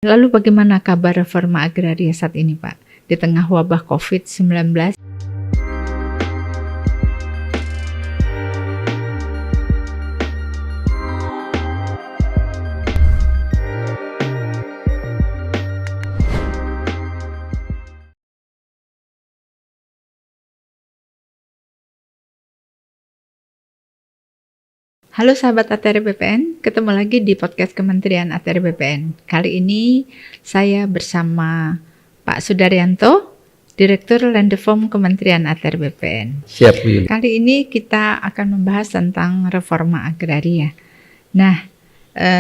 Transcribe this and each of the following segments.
Lalu bagaimana kabar reforma agraria saat ini, Pak? Di tengah wabah COVID-19? Halo sahabat ATR BPN, ketemu lagi di podcast Kementerian ATR BPN. Kali ini saya bersama Pak Sudaryanto, Direktur Landeform Kementerian ATR BPN. Siap, Bu Yuli. Kali ini kita akan membahas tentang reforma agraria. Nah,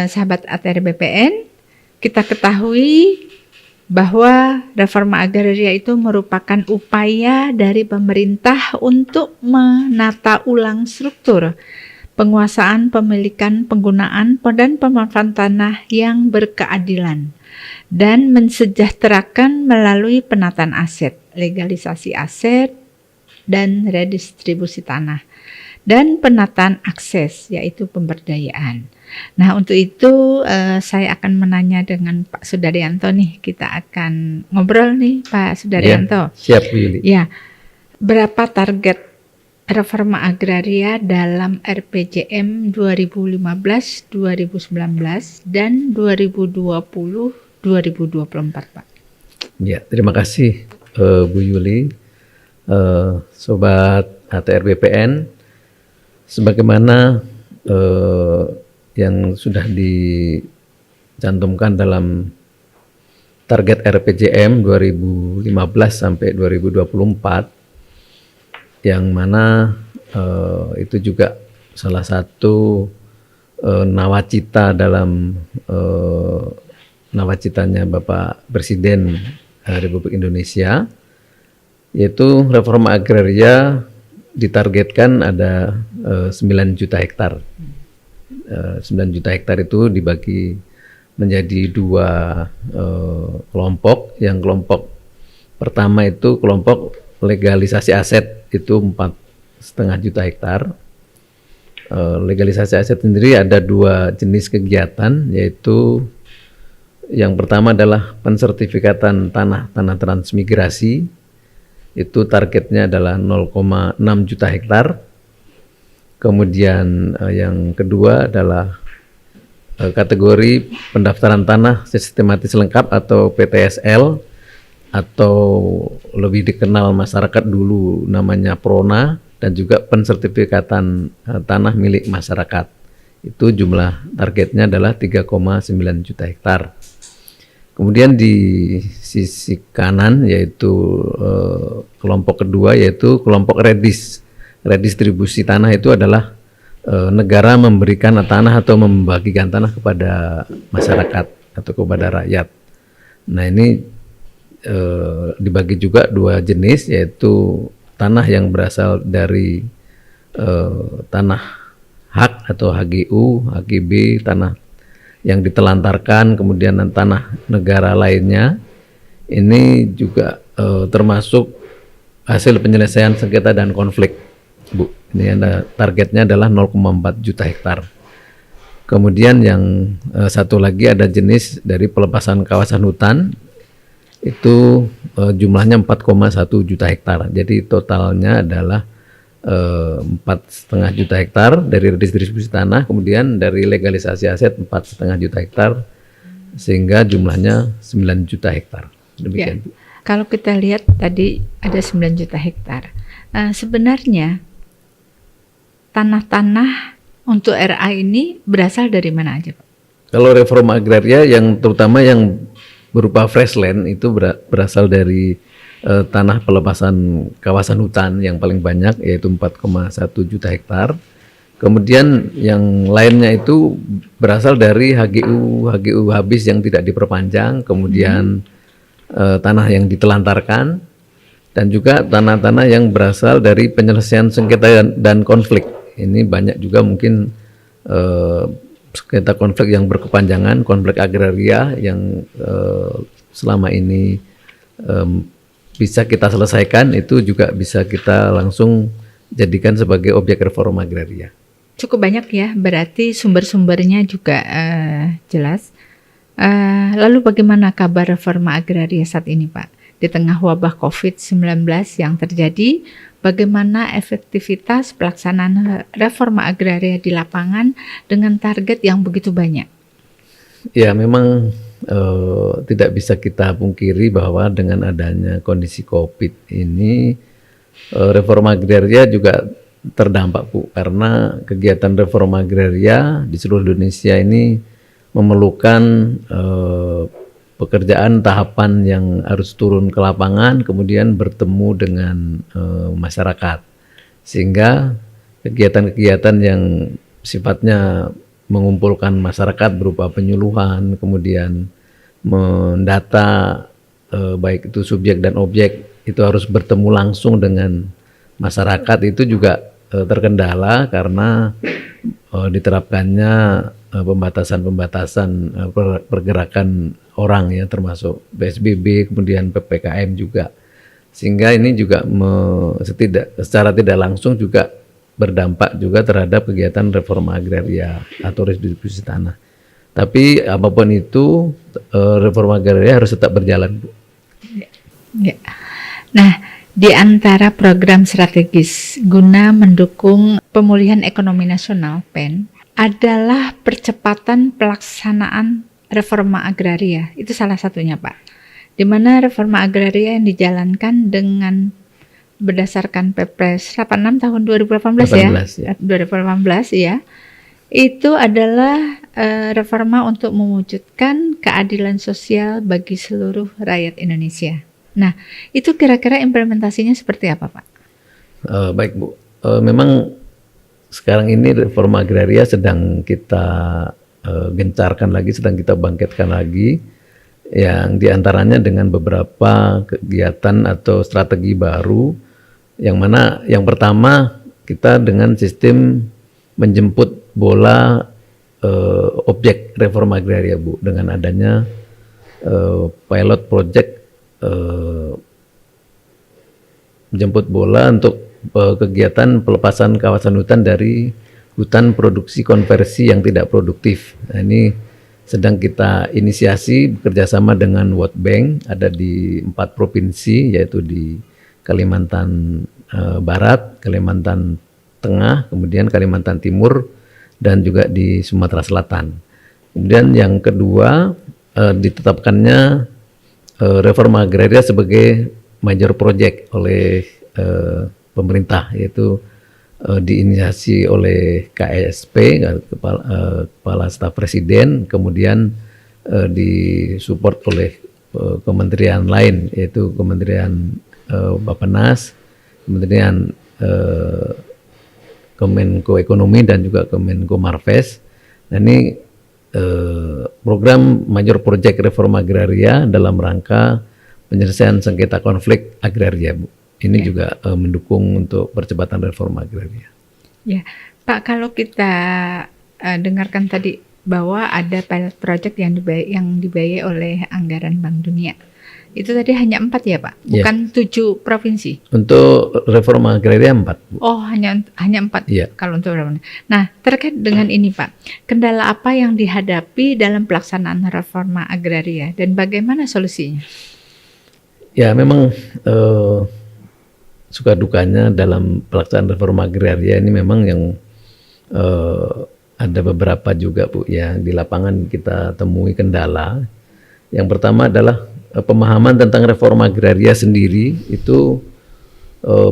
sahabat ATR BPN, kita ketahui bahwa reforma agraria itu merupakan upaya dari pemerintah untuk menata ulang struktur penguasaan, pemilikan, penggunaan, dan pemanfaatan tanah yang berkeadilan dan mensejahterakan melalui penataan aset, legalisasi aset, dan redistribusi tanah, dan penataan akses, yaitu pemberdayaan. Nah, untuk itu saya akan menanya dengan Pak Sudaryanto nih, kita akan ngobrol nih Pak Sudaryanto. Ya, siap, Bu Yuli. Ya, berapa target reforma agraria dalam RPJM 2015-2019 dan 2020-2024, Pak? Ya, terima kasih Bu Yuli. Sobat ATR BPN, sebagaimana yang sudah dicantumkan dalam target RPJM 2015 sampai 2024, yang mana itu juga salah satu nawacita dalam nawacitanya Bapak Presiden Republik Indonesia, yaitu reforma agraria ditargetkan ada 9 juta hektar. 9 juta hektar itu dibagi menjadi dua kelompok. Yang kelompok pertama itu kelompok legalisasi aset, itu 4,5 juta hektar. Legalisasi aset sendiri ada dua jenis kegiatan, yaitu yang pertama adalah pensertifikatan tanah transmigrasi, itu targetnya adalah 0,6 juta hektar. Kemudian yang kedua adalah kategori pendaftaran tanah sistematis lengkap atau PTSL, atau lebih dikenal masyarakat dulu namanya PRONA, dan juga pensertifikatan tanah milik masyarakat. Itu jumlah targetnya adalah 3,9 juta hektar. Kemudian di sisi kanan yaitu kelompok kedua, yaitu kelompok redistribusi tanah. Itu adalah negara memberikan tanah atau membagikan tanah kepada masyarakat atau kepada rakyat. Nah, ini dibagi juga dua jenis, yaitu tanah yang berasal dari tanah hak atau HGU, HGB, tanah yang ditelantarkan, kemudian tanah negara lainnya. Ini juga termasuk hasil penyelesaian sengketa dan konflik, Bu. Ini ada targetnya adalah 0,4 juta hektar. Kemudian yang satu lagi ada jenis dari pelepasan kawasan hutan, itu jumlahnya 4,1 juta hektar. Jadi totalnya adalah 4,5 juta hektar dari redistribusi tanah, kemudian dari legalisasi aset 4,5 juta hektar, sehingga jumlahnya 9 juta hektar. Demikian. Ya, kalau kita lihat tadi ada 9 juta hektar. Sebenarnya tanah-tanah untuk RA ini berasal dari mana aja, Pak? Kalau reforma agraria yang terutama yang berupa fresh land itu berasal dari tanah pelepasan kawasan hutan yang paling banyak, yaitu 4,1 juta hektar. Kemudian yang lainnya itu berasal dari HGU habis yang tidak diperpanjang, kemudian tanah yang ditelantarkan, dan juga tanah-tanah yang berasal dari penyelesaian sengketa dan konflik. Ini banyak juga mungkin sengketa konflik yang berkepanjangan, konflik agraria yang selama ini bisa kita selesaikan, itu juga bisa kita langsung jadikan sebagai objek reforma agraria. Cukup banyak ya, berarti sumber-sumbernya juga jelas. Lalu bagaimana kabar reforma agraria saat ini, Pak? Di tengah wabah COVID-19 yang terjadi, bagaimana efektivitas pelaksanaan reforma agraria di lapangan dengan target yang begitu banyak? Ya, memang tidak bisa kita pungkiri bahwa dengan adanya kondisi COVID ini, reforma agraria juga terdampak, Bu, karena kegiatan reforma agraria di seluruh Indonesia ini memerlukan pekerjaan tahapan yang harus turun ke lapangan, kemudian bertemu dengan masyarakat, sehingga kegiatan-kegiatan yang sifatnya mengumpulkan masyarakat berupa penyuluhan, kemudian mendata baik itu subjek dan objek, itu harus bertemu langsung dengan masyarakat, itu juga terkendala karena diterapkannya pembatasan-pembatasan pergerakan orang ya, termasuk PSBB, kemudian PPKM juga, sehingga ini juga secara tidak langsung juga berdampak juga terhadap kegiatan reforma agraria atau redistribusi tanah. Tapi apapun itu, reforma agraria harus tetap berjalan, Bu. Ya. Nah, di antara program strategis guna mendukung pemulihan ekonomi nasional (PEN) adalah percepatan pelaksanaan reforma agraria. Itu salah satunya, Pak. Di mana reforma agraria yang dijalankan dengan berdasarkan Perpres 86 tahun 2018 ya. 2018 ya. Itu adalah reforma untuk mewujudkan keadilan sosial bagi seluruh rakyat Indonesia. Nah, itu kira-kira implementasinya seperti apa, Pak? Baik, Bu. Memang sekarang ini reforma agraria sedang kita gencarkan lagi, sedang kita bangkitkan lagi, yang diantaranya dengan beberapa kegiatan atau strategi baru, yang mana yang pertama kita dengan sistem menjemput bola objek reforma agraria, Bu, dengan adanya pilot project menjemput bola untuk kegiatan pelepasan kawasan hutan dari hutan produksi konversi yang tidak produktif. Nah, ini sedang kita inisiasi bekerjasama dengan World Bank, ada di 4 provinsi, yaitu di Kalimantan Barat, Kalimantan Tengah, kemudian Kalimantan Timur, dan juga di Sumatera Selatan. Kemudian yang kedua, ditetapkannya reforma agraria sebagai major project oleh pemerintah, yaitu diinisiasi oleh KSP, Kepala Staf Presiden, kemudian disupport oleh kementerian lain, yaitu Kementerian Bappenas, Kementerian Kemenko Ekonomi, dan juga Kemenko Marves. Nah, ini program major project reforma agraria dalam rangka penyelesaian sengketa konflik agraria, Bu. Ini juga mendukung untuk percepatan reforma agraria. Ya, Pak, kalau kita dengarkan tadi bahwa ada pilot project yang dibiayai oleh anggaran Bank Dunia. Itu tadi hanya 4 ya, Pak? Bukan 7 provinsi? Untuk reforma agraria 4, Bu. Oh, hanya 4 ya. Kalau untuk reforma. Nah, terkait dengan ini, Pak, kendala apa yang dihadapi dalam pelaksanaan reforma agraria dan bagaimana solusinya? Ya, memang suka dukanya dalam pelaksanaan reforma agraria ini memang yang ada beberapa juga, Bu, ya, di lapangan kita temui kendala. Yang pertama adalah pemahaman tentang reforma agraria sendiri itu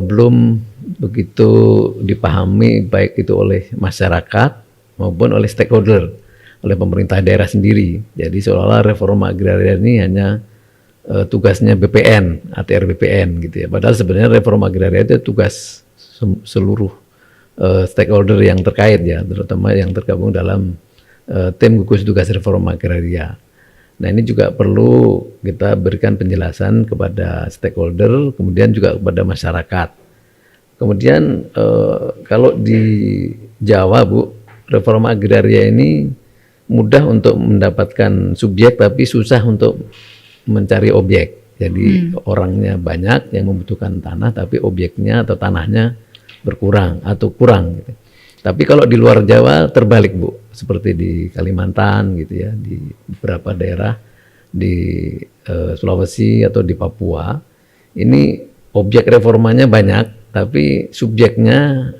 belum begitu dipahami, baik itu oleh masyarakat maupun oleh stakeholder, oleh pemerintah daerah sendiri. Jadi seolah-olah reforma agraria ini hanya tugasnya BPN, ATR BPN gitu ya. Padahal sebenarnya reforma agraria itu tugas seluruh stakeholder yang terkait ya, terutama yang tergabung dalam tim gugus tugas reforma agraria. Nah, ini juga perlu kita berikan penjelasan kepada stakeholder, kemudian juga kepada masyarakat. Kemudian kalau di Jawa, Bu, reforma agraria ini mudah untuk mendapatkan subjek tapi susah untuk mencari objek. Jadi orangnya banyak yang membutuhkan tanah tapi objeknya atau tanahnya berkurang atau kurang gitu. Tapi kalau di luar Jawa terbalik Bu, seperti di Kalimantan gitu ya, di beberapa daerah di Sulawesi atau di Papua, ini objek reformanya banyak, tapi subjeknya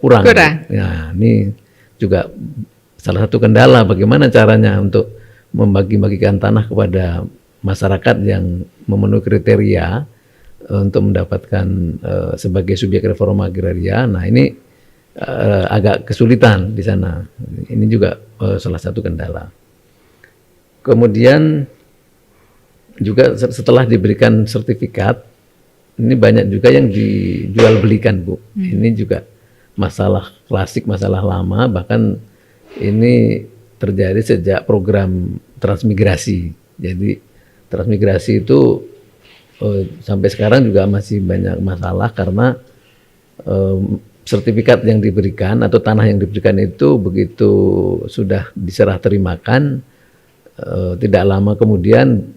kurang. Nah, ini juga salah satu kendala bagaimana caranya untuk membagi-bagikan tanah kepada masyarakat yang memenuhi kriteria untuk mendapatkan sebagai subjek reforma agraria. Nah, ini agak kesulitan di sana. Ini juga salah satu kendala. Kemudian juga setelah diberikan sertifikat, ini banyak juga yang dijual belikan Bu. Ini juga masalah klasik, masalah lama, bahkan ini terjadi sejak program transmigrasi. Jadi transmigrasi itu sampai sekarang juga masih banyak masalah karena sertifikat yang diberikan atau tanah yang diberikan itu begitu sudah diserah terimakan, tidak lama kemudian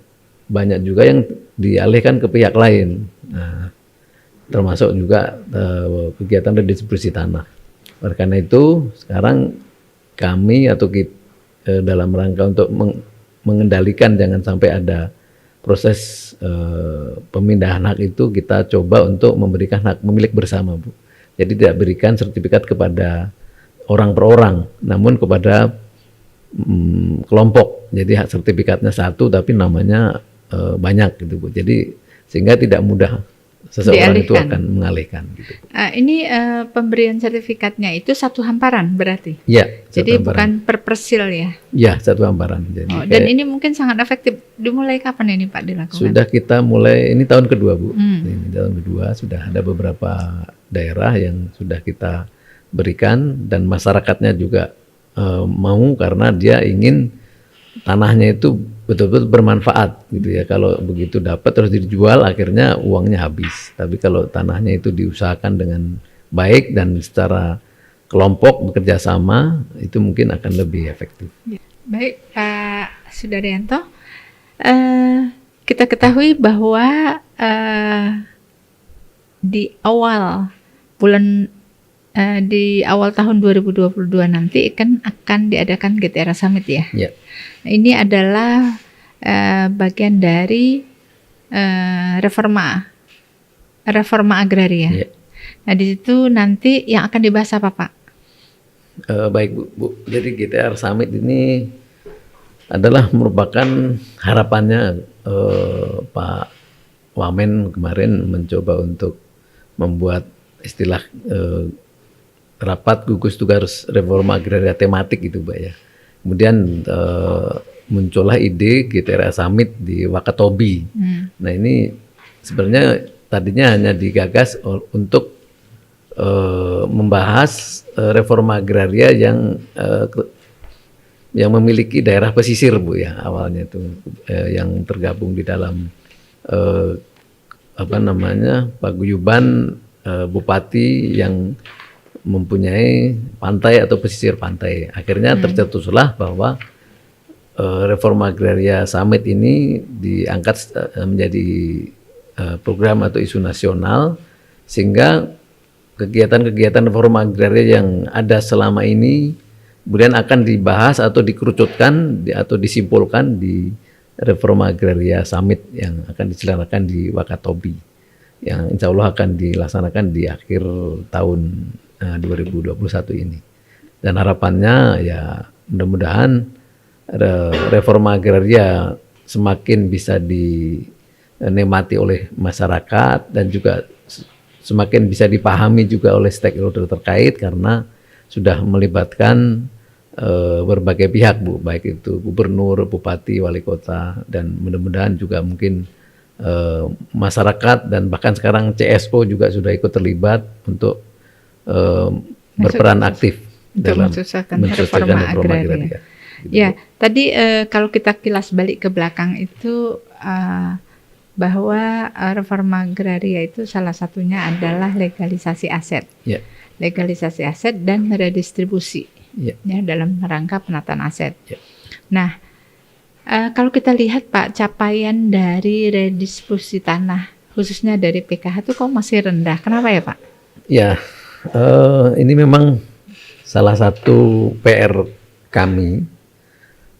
banyak juga yang dialihkan ke pihak lain. Nah, termasuk juga kegiatan redistribusi tanah. Oleh karena itu sekarang kami atau kita dalam rangka untuk mengendalikan jangan sampai ada proses pemindahan hak itu, kita coba untuk memberikan hak pemilik bersama Bu. Jadi tidak berikan sertifikat kepada orang per orang, namun kepada kelompok. Jadi hak sertifikatnya satu tapi namanya banyak gitu Bu. Jadi sehingga tidak mudah seseorang itu akan mengalihkan gitu. Ini pemberian sertifikatnya itu satu hamparan berarti? Iya. Jadi bukan per persil ya? Iya, satu hamparan. Jadi dan ini mungkin sangat efektif. Dimulai kapan ini Pak dilakukan? Sudah kita mulai, ini tahun kedua Bu. Ini tahun kedua sudah ada beberapa daerah yang sudah kita berikan dan masyarakatnya juga mau karena dia ingin tanahnya itu betul-betul bermanfaat gitu ya. Kalau begitu dapat terus dijual akhirnya uangnya habis. Tapi kalau tanahnya itu diusahakan dengan baik dan secara kelompok bekerja sama, itu mungkin akan lebih efektif. Baik Pak Sudaryanto, kita ketahui bahwa di awal tahun 2022 nanti akan diadakan GTRA Summit ya. Yeah. Ini adalah bagian dari reforma agraria. Yeah. Nah di situ nanti yang akan dibahas apa Pak? Baik Bu. Jadi GTRA Summit ini adalah merupakan harapannya Pak Wamen kemarin mencoba untuk membuat istilah rapat gugus tugas reforma agraria tematik itu Mbak ya. Kemudian muncullah ide GTRA Summit di Wakatobi. Nah ini sebenarnya tadinya hanya digagas untuk membahas reforma agraria yang memiliki daerah pesisir Bu ya, awalnya itu yang tergabung di dalam paguyuban bupati yang mempunyai pantai atau pesisir pantai. Akhirnya tercetuslah bahwa reforma agraria Summit ini diangkat menjadi program atau isu nasional, sehingga kegiatan-kegiatan reforma agraria yang ada selama ini kemudian akan dibahas atau dikerucutkan atau disimpulkan di reforma agraria Summit yang akan diselenggarakan di Wakatobi, yang insya Allah akan dilaksanakan di akhir tahun 2021 ini. Dan harapannya ya mudah-mudahan reforma agraria semakin bisa dinikmati oleh masyarakat dan juga semakin bisa dipahami juga oleh stakeholder terkait, karena sudah melibatkan berbagai pihak Bu, baik itu gubernur, bupati, wali kota, dan mudah-mudahan juga mungkin masyarakat dan bahkan sekarang CSO juga sudah ikut terlibat untuk berperan aktif dalam mensukseskan reforma agraria. Gitu. Ya, tadi kalau kita kilas balik ke belakang itu bahwa reforma agraria itu salah satunya adalah legalisasi aset, legalisasi aset dan redistribusi, ya dalam rangka penataan aset. Nah, kalau kita lihat Pak, capaian dari redistribusi tanah khususnya dari PKH itu kok masih rendah. Kenapa ya Pak? Ya, ini memang salah satu PR kami,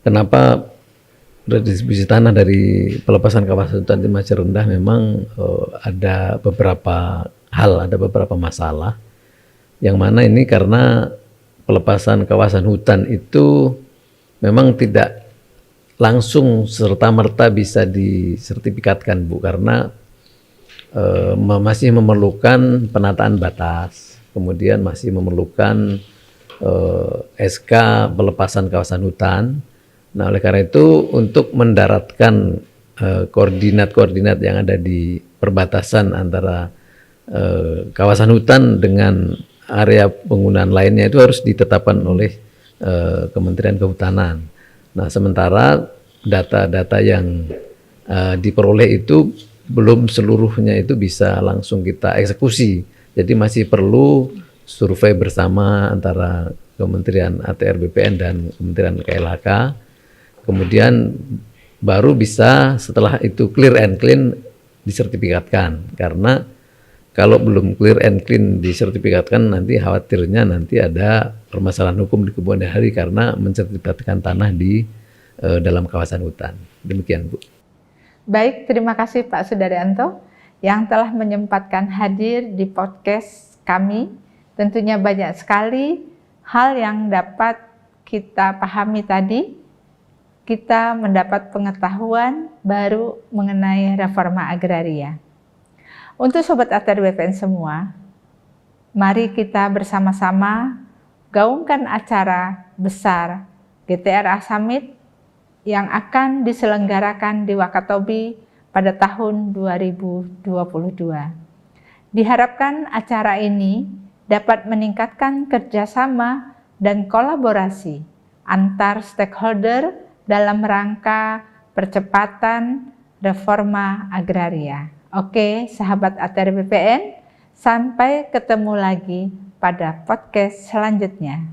kenapa redistribusi tanah dari pelepasan kawasan hutan itu masih rendah, memang ada beberapa hal, ada beberapa masalah. Yang mana ini karena pelepasan kawasan hutan itu memang tidak langsung serta-merta bisa disertifikatkan, Bu, karena masih memerlukan penataan batas, kemudian masih memerlukan SK pelepasan kawasan hutan. Nah, oleh karena itu untuk mendaratkan koordinat-koordinat yang ada di perbatasan antara kawasan hutan dengan area penggunaan lainnya itu harus ditetapkan oleh Kementerian Kehutanan. Nah, sementara data-data yang diperoleh itu belum seluruhnya itu bisa langsung kita eksekusi. Jadi masih perlu survei bersama antara Kementerian ATR BPN dan Kementerian KLHK. Kemudian baru bisa setelah itu clear and clean disertifikatkan. Karena kalau belum clear and clean disertifikatkan, nanti khawatirnya nanti ada permasalahan hukum di kemudian hari karena mensertifikatkan tanah di dalam kawasan hutan. Demikian, Bu. Baik, terima kasih Pak Sudaryanto yang telah menyempatkan hadir di podcast kami. Tentunya banyak sekali hal yang dapat kita pahami tadi. Kita mendapat pengetahuan baru mengenai reforma agraria. Untuk Sobat ATR BPN semua, mari kita bersama-sama gaungkan acara besar GTRA Summit yang akan diselenggarakan di Wakatobi pada tahun 2022. Diharapkan acara ini dapat meningkatkan kerjasama dan kolaborasi antar stakeholder dalam rangka percepatan reforma agraria. Oke, sahabat ATR BPN, sampai ketemu lagi pada podcast selanjutnya.